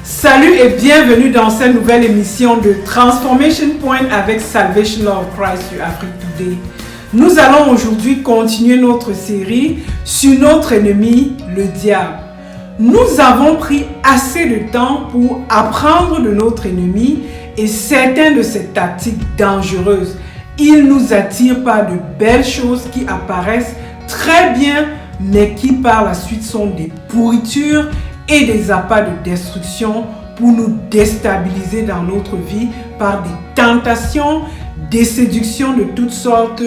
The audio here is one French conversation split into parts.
Salut et bienvenue dans cette nouvelle émission de Transformation Point avec Salvation Love Christ sur Afrique Today. Nous allons aujourd'hui continuer notre série sur notre ennemi, le diable. Nous avons pris assez de temps pour apprendre de notre ennemi et certaines de ses tactiques dangereuses. Il nous attire par de belles choses qui apparaissent très bien, mais qui par la suite sont des pourritures et des appâts de destruction pour nous déstabiliser dans notre vie par des tentations, des séductions de toutes sortes,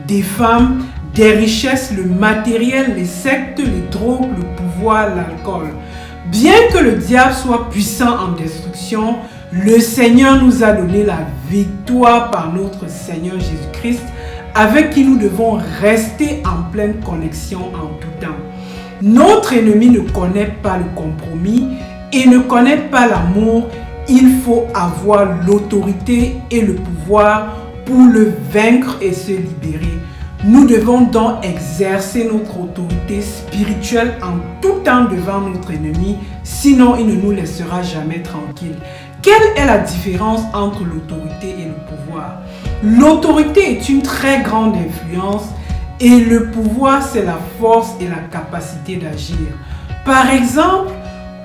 des femmes, des richesses, le matériel, les sectes, les drogues, le pouvoir, l'alcool. Bien que le diable soit puissant en destruction, le Seigneur nous a donné la victoire par notre Seigneur Jésus-Christ, avec qui nous devons rester en pleine connexion en tout temps. Notre ennemi ne connaît pas le compromis et ne connaît pas l'amour. Il faut avoir l'autorité et le pouvoir pour le vaincre et se libérer. Nous devons donc exercer notre autorité spirituelle en tout temps devant notre ennemi, sinon il ne nous laissera jamais tranquilles. Quelle est la différence entre l'autorité et le pouvoir? L'autorité est une très grande influence et le pouvoir, c'est la force et la capacité d'agir. Par exemple,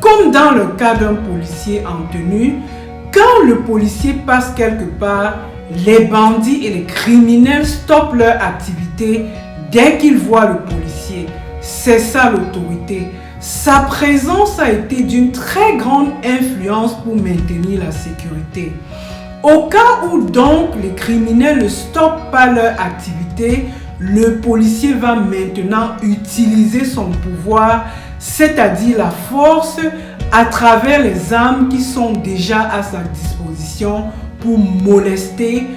comme dans le cas d'un policier en tenue, quand le policier passe quelque part, les bandits et les criminels stoppent leur activité dès qu'ils voient le policier. C'est ça l'autorité. Sa présence a été d'une très grande influence pour maintenir la sécurité. Au cas où donc les criminels ne stoppent pas leur activité, le policier va maintenant utiliser son pouvoir, c'est-à-dire la force, à travers les armes qui sont déjà à sa disposition pour molester,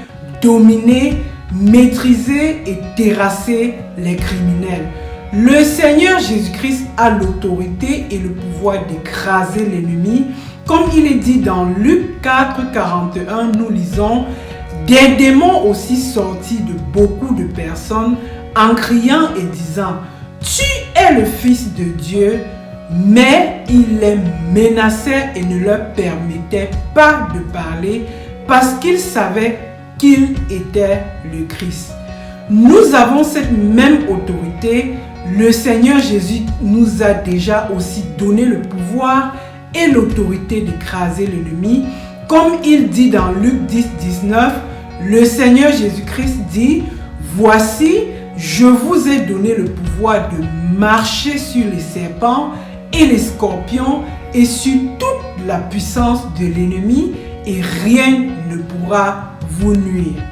dominer, maîtriser et terrasser les criminels. Le Seigneur Jésus-Christ a l'autorité et le pouvoir d'écraser l'ennemi. Comme il est dit dans Luc 4, 41, nous lisons: des démons aussi sortis de beaucoup de personnes en criant et disant: tu es le Fils de Dieu. Mais il les menaçait et ne leur permettait pas de parler parce qu'ils savaient qu'il était le Christ. Nous avons cette même autorité. Le Seigneur Jésus nous a déjà aussi donné le pouvoir et l'autorité d'écraser l'ennemi. Comme il dit dans Luc 10, 19, le Seigneur Jésus-Christ dit: voici, je vous ai donné le pouvoir de marcher sur les serpents et les scorpions et sur toute la puissance de l'ennemi, et rien ne pourra vous nuire.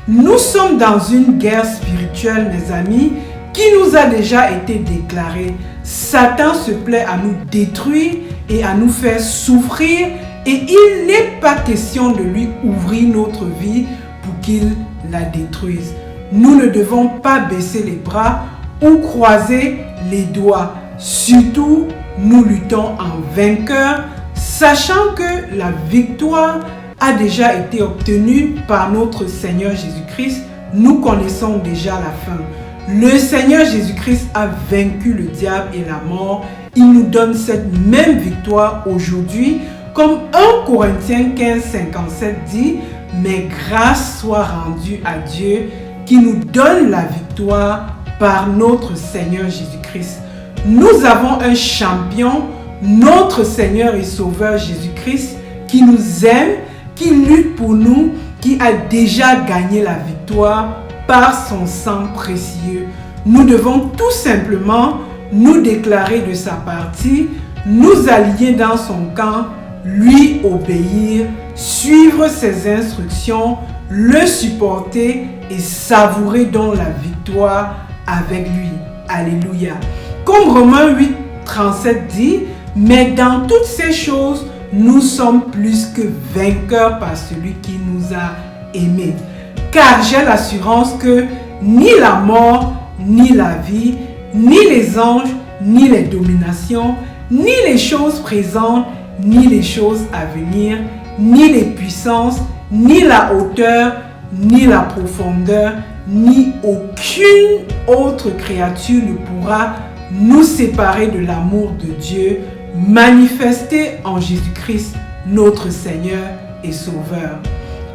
Nous sommes dans une guerre spirituelle, mes amis, qui nous a déjà été déclarée. Satan se plaît à nous détruire et à nous faire souffrir, et il n'est pas question de lui ouvrir notre vie pour qu'il la détruise. Nous ne devons pas baisser les bras ou croiser les doigts. Surtout, nous luttons en vainqueur, sachant que la victoire a déjà été obtenue par notre Seigneur Jésus-Christ. Nous connaissons déjà la fin. Le Seigneur Jésus-Christ a vaincu le diable et la mort. Il nous donne cette même victoire aujourd'hui, comme 1 Corinthiens 15, 57 dit: mais grâce soit rendue à Dieu qui nous donne la victoire par notre Seigneur Jésus-Christ. Nous avons un champion, notre Seigneur et Sauveur Jésus-Christ, qui nous aime, qui lutte pour nous, qui a déjà gagné la victoire par son sang précieux. Nous devons tout simplement nous déclarer de sa partie, nous allier dans son camp, lui obéir, suivre ses instructions, le supporter et savourer donc la victoire avec lui. Alléluia. Comme Romains 8, 37 dit, mais dans toutes ces choses, nous sommes plus que vainqueurs par celui qui nous a aimés. Car j'ai l'assurance que ni la mort, ni la vie, ni les anges, ni les dominations, ni les choses présentes, ni les choses à venir, ni les puissances, ni la hauteur, ni la profondeur, ni aucune autre créature ne pourra nous séparer de l'amour de Dieu manifesté en Jésus-Christ, notre Seigneur et Sauveur.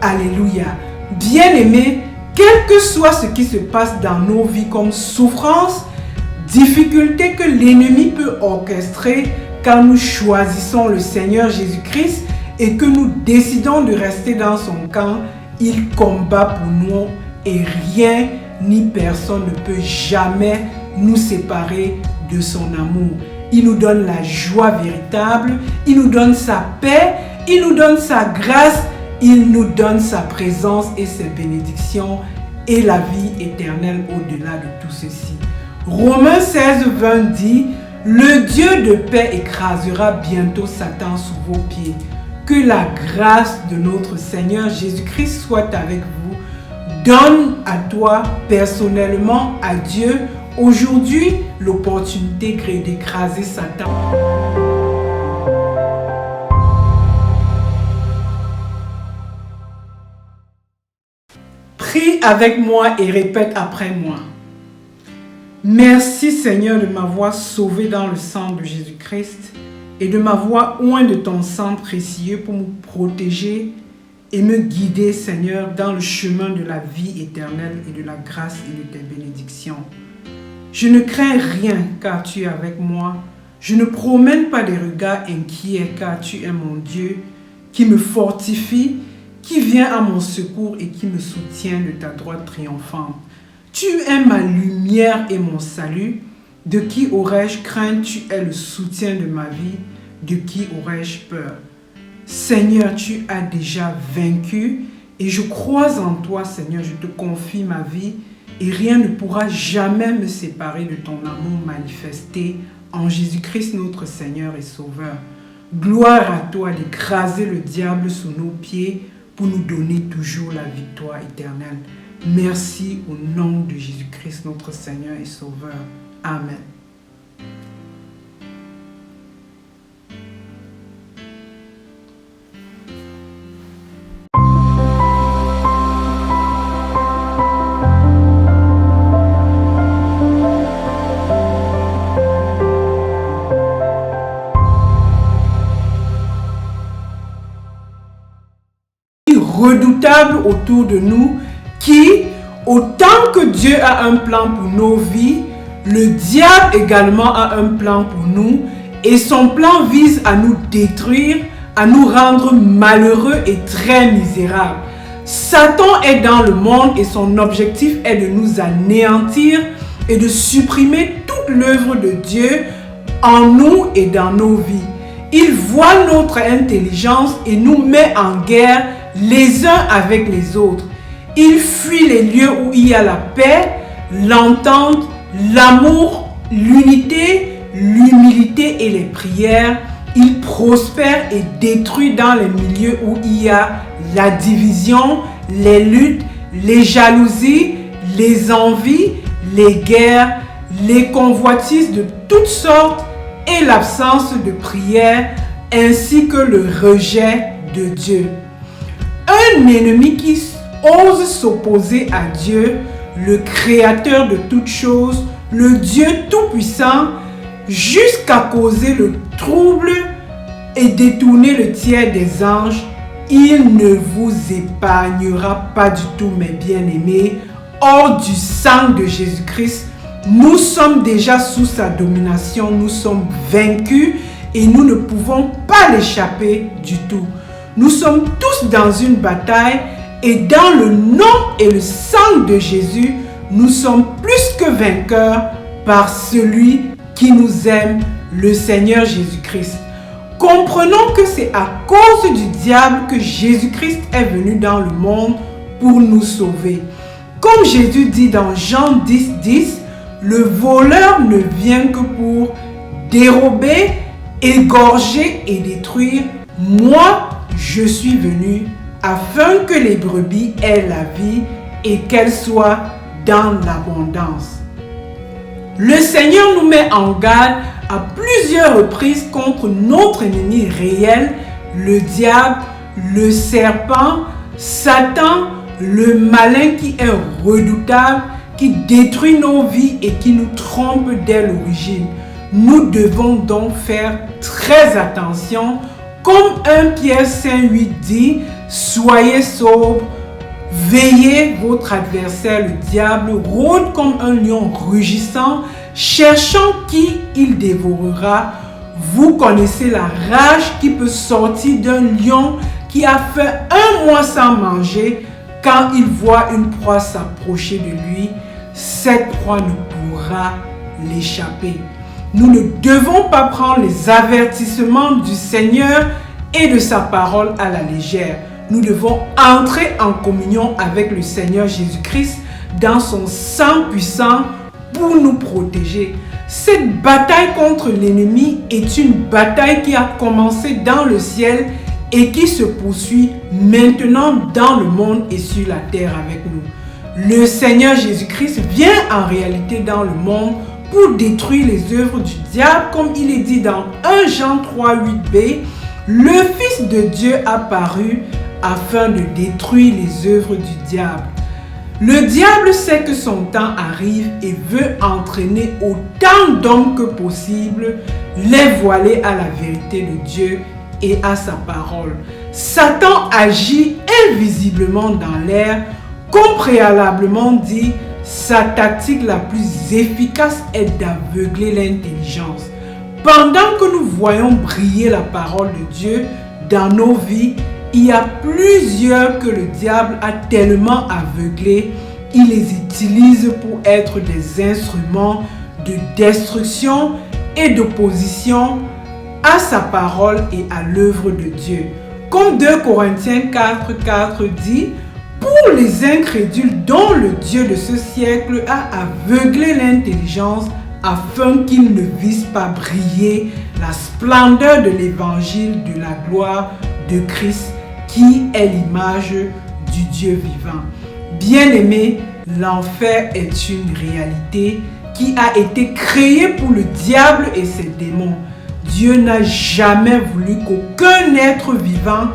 Alléluia. Bien-aimés, quel que soit ce qui se passe dans nos vies comme souffrance, difficulté que l'ennemi peut orchestrer quand nous choisissons le Seigneur Jésus-Christ et que nous décidons de rester dans son camp, il combat pour nous et rien ni personne ne peut jamais nous séparer de son amour. Il nous donne la joie véritable, il nous donne sa paix, il nous donne sa grâce, il nous donne sa présence et ses bénédictions et la vie éternelle au-delà de tout ceci. Romains 16, 20 dit, « Le Dieu de paix écrasera bientôt Satan sous vos pieds. Que la grâce de notre Seigneur Jésus-Christ soit avec vous. Donne à toi personnellement, à Dieu, aujourd'hui, l'opportunité d'écraser Satan. » Prie avec moi et répète après moi. Merci Seigneur de m'avoir sauvé dans le sang de Jésus-Christ et de m'avoir oint de ton sang précieux pour me protéger et me guider Seigneur dans le chemin de la vie éternelle et de la grâce et de tes bénédictions. Je ne crains rien car tu es avec moi. Je ne promène pas des regards inquiets car tu es mon Dieu qui me fortifie, qui vient à mon secours et qui me soutient de ta droite triomphante. Tu es ma lumière et mon salut. De qui aurais-je crainte? Tu es le soutien de ma vie. De qui aurais-je peur? Seigneur, tu as déjà vaincu et je crois en toi, Seigneur. Je te confie ma vie et rien ne pourra jamais me séparer de ton amour manifesté en Jésus-Christ, notre Seigneur et Sauveur. Gloire à toi d'écraser le diable sous nos pieds pour nous donner toujours la victoire éternelle. Merci au nom de Jésus-Christ, notre Seigneur et Sauveur. Amen. Redoutable autour de nous qui, autant que Dieu a un plan pour nos vies, le diable également a un plan pour nous et son plan vise à nous détruire, à nous rendre malheureux et très misérables. Satan est dans le monde et son objectif est de nous anéantir et de supprimer toute l'œuvre de Dieu en nous et dans nos vies. Il voit notre intelligence et nous met en guerre les uns avec les autres. Il fuit les lieux où il y a la paix, l'entente, l'amour, l'unité, l'humilité et les prières. Il prospère et détruit dans les milieux où il y a la division, les luttes, les jalousies, les envies, les guerres, les convoitises de toutes sortes et l'absence de prière ainsi que le rejet de Dieu. Un ennemi qui ose s'opposer à Dieu, le créateur de toutes choses, le Dieu tout-puissant, jusqu'à causer le trouble et détourner le tiers des anges, il ne vous épargnera pas du tout, mes bien-aimés. Hors du sang de Jésus-Christ, nous sommes déjà sous sa domination, nous sommes vaincus et nous ne pouvons pas l'échapper du tout. Nous sommes tous dans une bataille et dans le nom et le sang de Jésus, nous sommes plus que vainqueurs par celui qui nous aime, le Seigneur Jésus-Christ. Comprenons que c'est à cause du diable que Jésus-Christ est venu dans le monde pour nous sauver. Comme Jésus dit dans Jean 10, 10, le voleur ne vient que pour dérober, égorger et détruire. Moi, je suis venu afin que les brebis aient la vie et qu'elles soient dans l'abondance. Le Seigneur nous met en garde à plusieurs reprises contre notre ennemi réel, le diable, le serpent, Satan, le malin qui est redoutable, qui détruit nos vies et qui nous trompe dès l'origine. Nous devons donc faire très attention. Comme 1 Pierre 5,8 dit, soyez sobres, veillez, votre adversaire le diable rôde comme un lion rugissant, cherchant qui il dévorera. Vous connaissez la rage qui peut sortir d'un lion qui a fait un mois sans manger. Quand il voit une proie s'approcher de lui, cette proie ne pourra l'échapper. Nous ne devons pas prendre les avertissements du Seigneur et de sa parole à la légère. Nous devons entrer en communion avec le Seigneur Jésus-Christ dans son sang puissant pour nous protéger. Cette bataille contre l'ennemi est une bataille qui a commencé dans le ciel et qui se poursuit maintenant dans le monde et sur la terre avec nous. Le Seigneur Jésus-Christ vient en réalité dans le monde pour détruire les œuvres du diable, comme il est dit dans 1 Jean 3, 8b. Le Fils de Dieu a paru afin de détruire les œuvres du diable. Le diable sait que son temps arrive et veut entraîner autant d'hommes que possible, les voiler à la vérité de Dieu et à sa parole. Satan agit invisiblement dans l'air, comme préalablement dit, sa tactique la plus efficace est d'aveugler l'intelligence. Pendant que nous voyons briller la parole de Dieu dans nos vies, il y a plusieurs que le diable a tellement aveuglés, il les utilise pour être des instruments de destruction et d'opposition à sa parole et à l'œuvre de Dieu. Comme 2 Corinthiens 4, 4 dit, pour les incrédules dont le Dieu de ce siècle a aveuglé l'intelligence afin qu'ils ne vissent pas briller la splendeur de l'évangile de la gloire de Christ qui est l'image du Dieu vivant. Bien-aimés, l'enfer est une réalité qui a été créée pour le diable et ses démons. Dieu n'a jamais voulu qu'aucun être vivant,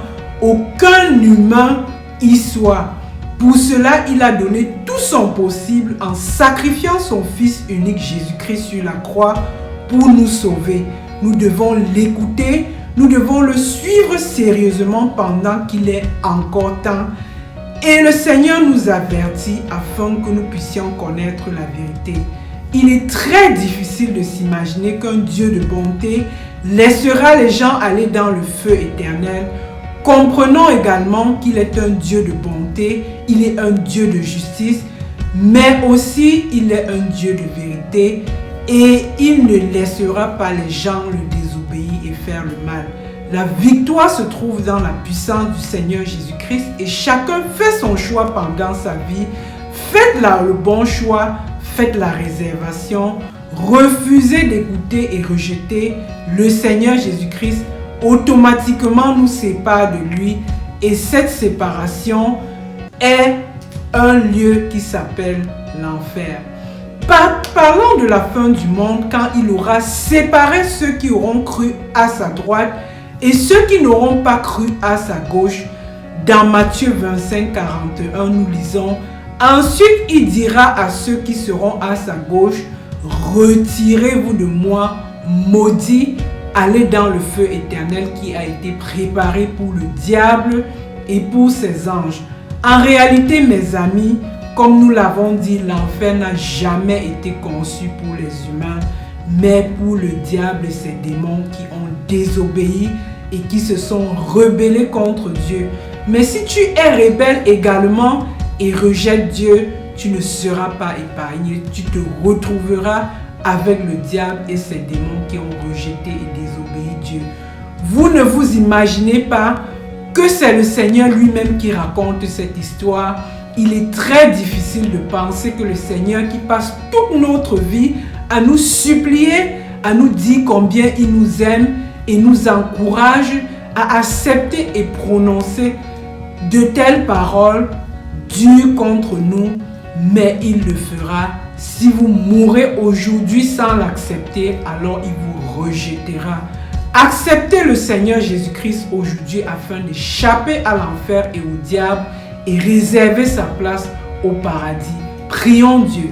aucun humain y soit. Pour cela, il a donné tout son possible en sacrifiant son Fils unique Jésus-Christ sur la croix pour nous sauver. Nous devons l'écouter, nous devons le suivre sérieusement pendant qu'il est encore temps. Et le Seigneur nous avertit afin que nous puissions connaître la vérité. Il est très difficile de s'imaginer qu'un Dieu de bonté laissera les gens aller dans le feu éternel. Comprenons également qu'il est un Dieu de bonté, il est un Dieu de justice, mais aussi il est un Dieu de vérité et il ne laissera pas les gens le désobéir et faire le mal. La victoire se trouve dans la puissance du Seigneur Jésus-Christ et chacun fait son choix pendant sa vie. Faites le bon choix, faites la réservation, refusez d'écouter et rejeter le Seigneur Jésus-Christ. Automatiquement nous sépare de lui et cette séparation est un lieu qui s'appelle l'enfer. Parlons de la fin du monde quand il aura séparé ceux qui auront cru à sa droite et ceux qui n'auront pas cru à sa gauche. Dans Matthieu 25, 41, nous lisons: ensuite il dira à ceux qui seront à sa gauche, retirez-vous de moi, maudits, allez dans le feu éternel qui a été préparé pour le diable et pour ses anges. En réalité, mes amis, comme nous l'avons dit, l'enfer n'a jamais été conçu pour les humains, mais pour le diable et ses démons qui ont désobéi et qui se sont rebellés contre Dieu. Mais si tu es rebelle également et rejettes Dieu, tu ne seras pas épargné. Tu te retrouveras avec le diable et ses démons qui ont rejeté et désobéi Dieu. Vous ne vous imaginez pas que c'est le Seigneur lui-même qui raconte cette histoire. il est très difficile de penser que le Seigneur qui passe toute notre vie à nous supplier, à nous dire combien il nous aime et nous encourage à accepter et prononcer de telles paroles dures contre nous, mais il le fera. Si vous mourrez aujourd'hui sans l'accepter, alors il vous rejettera. Acceptez le Seigneur Jésus-Christ aujourd'hui afin d'échapper à l'enfer et au diable et réserver sa place au paradis. Prions Dieu.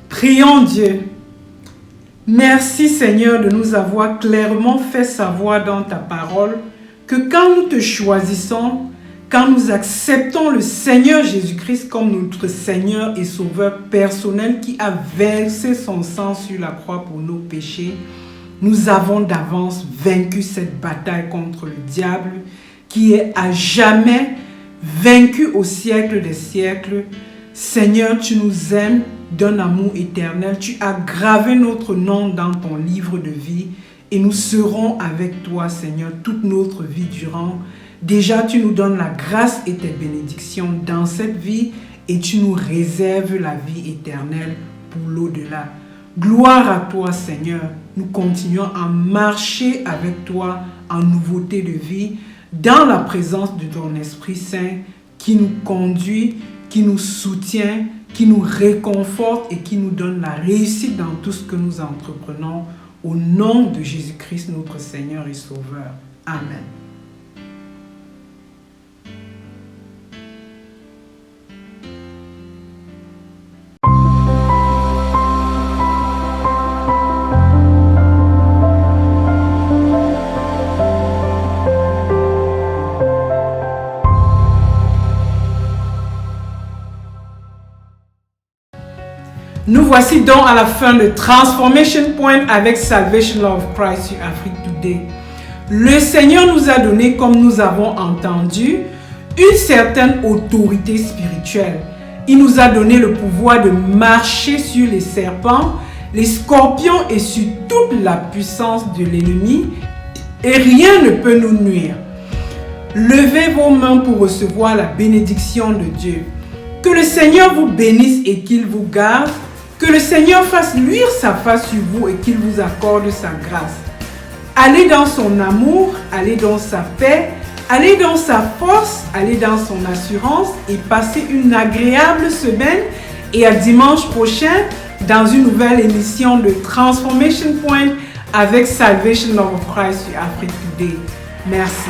Prions Dieu. Merci Seigneur de nous avoir clairement fait savoir dans ta parole que quand nous te choisissons, quand nous acceptons le Seigneur Jésus-Christ comme notre Seigneur et Sauveur personnel qui a versé son sang sur la croix pour nos péchés, nous avons d'avance vaincu cette bataille contre le diable qui est à jamais vaincu au siècle des siècles. Seigneur, tu nous aimes d'un amour éternel. Tu as gravé notre nom dans ton livre de vie et nous serons avec toi, Seigneur, toute notre vie durant. Déjà, tu nous donnes la grâce et tes bénédictions dans cette vie et tu nous réserves la vie éternelle pour l'au-delà. Gloire à toi, Seigneur. Nous continuons à marcher avec toi en nouveauté de vie dans la présence de ton Esprit Saint qui nous conduit, qui nous soutient, qui nous réconforte et qui nous donne la réussite dans tout ce que nous entreprenons. Au nom de Jésus-Christ, notre Seigneur et Sauveur. Amen. Nous voici donc à la fin de Transformation Point avec Salvation Love Christ sur Afrique Today. Le Seigneur nous a donné, comme nous avons entendu, une certaine autorité spirituelle. Il nous a donné le pouvoir de marcher sur les serpents, les scorpions et sur toute la puissance de l'ennemi et rien ne peut nous nuire. Levez vos mains pour recevoir la bénédiction de Dieu. Que le Seigneur vous bénisse et qu'il vous garde. Que le Seigneur fasse luire sa face sur vous et qu'il vous accorde sa grâce. Allez dans son amour, allez dans sa paix, allez dans sa force, allez dans son assurance et passez une agréable semaine. Et à dimanche prochain dans une nouvelle émission de Transformation Point avec Salvation Love Christ sur Afrique Today. Merci.